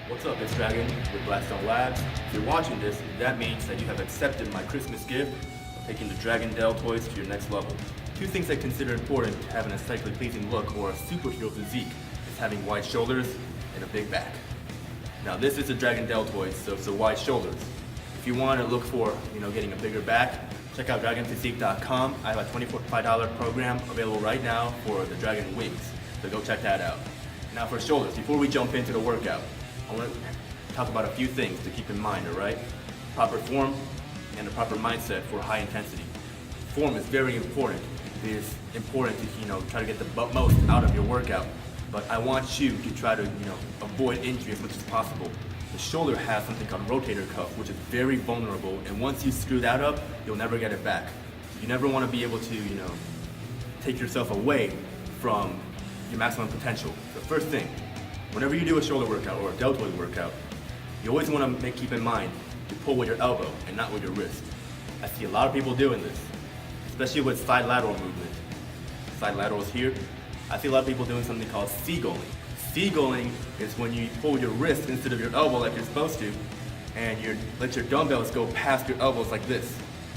What's up, it's Dragon with Blackstone Labs. If you're watching this, that means that you have accepted my Christmas gift of taking the Dragon Deltoids to your next level. Two things I consider important to have an aesthetically pleasing look or a superhero physique is having wide shoulders and a big back. Now this is a Dragon Deltoid, so it's a wide shoulders. If you want to look for, getting a bigger back, check out dragonphysique.com. I have a $25 program available right now for the Dragon Wings, so go check that out. Now for shoulders, before we jump into the workout, I want to talk about a few things to keep in mind, alright? Proper form and a proper mindset for high intensity. Form is very important. It is important to, try to get the most out of your workout. But I want you to try to, avoid injury as much as possible. The shoulder has something called rotator cuff, which is very vulnerable, and once you screw that up, you'll never get it back. You never want to be able to, take yourself away from your maximum potential. The first thing, whenever you do a shoulder workout or a deltoid workout, you always want to keep in mind to pull with your elbow and not with your wrist. I see a lot of people doing this, especially with side lateral movement. Side laterals here. I see a lot of people doing something called seagulling. Seagulling is when you pull your wrist instead of your elbow like you're supposed to, and you let your dumbbells go past your elbows like this.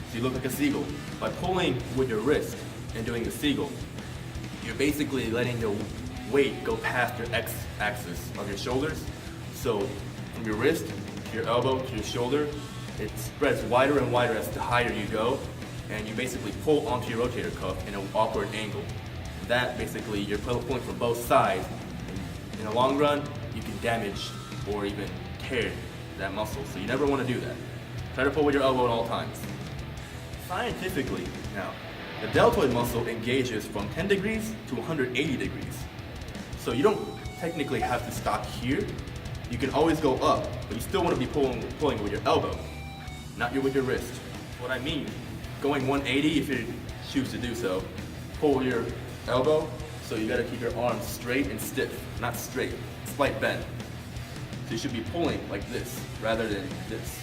So you look like a seagull. By pulling with your wrist and doing a seagull, you're basically letting your weight go past your x-axis of your shoulders. So from your wrist to your elbow to your shoulder, it spreads wider and wider as the higher you go, and you basically pull onto your rotator cuff in an awkward angle. That basically, you're pulling from both sides. In the long run, you can damage or even tear that muscle, so you never want to do that. Try to pull with your elbow at all times. Scientifically, now, the deltoid muscle engages from 10 degrees to 180 degrees. So you don't technically have to stop here. You can always go up, but you still want to be pulling with your elbow, not with your wrist. What I mean, going 180 if you choose to do so, pull your elbow, so you got to keep your arms straight and stiff, not straight, slight bend. So you should be pulling like this, rather than this.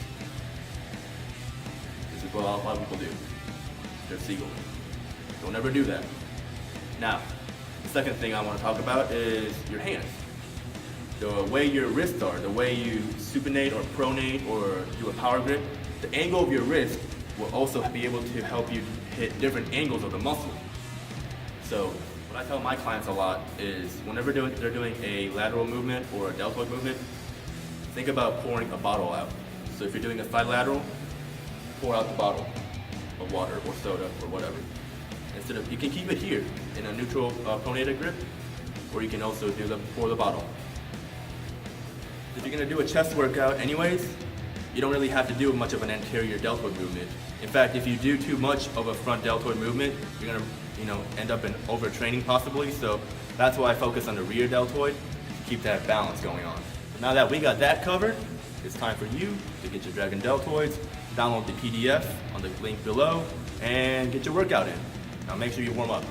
This is what a lot of people do. They're seagulling. Don't ever do that. Now, the second thing I want to talk about is your hands. The way your wrists are, the way you supinate or pronate or do a power grip, the angle of your wrist will also be able to help you hit different angles of the muscle. So what I tell my clients a lot is whenever they're doing a lateral movement or a deltoid movement, think about pouring a bottle out. So if you're doing a side lateral, pour out the bottle of water or soda or whatever. You can keep it here in a neutral pronated grip, or you can also pour the bottle. If you're going to do a chest workout anyways, you don't really have to do much of an anterior deltoid movement. In fact, if you do too much of a front deltoid movement, you're going to end up in overtraining possibly. So that's why I focus on the rear deltoid to keep that balance going on. Now that we got that covered, it's time for you to get your Dragon Deltoids, download the PDF on the link below, and get your workout in. Now make sure you warm up.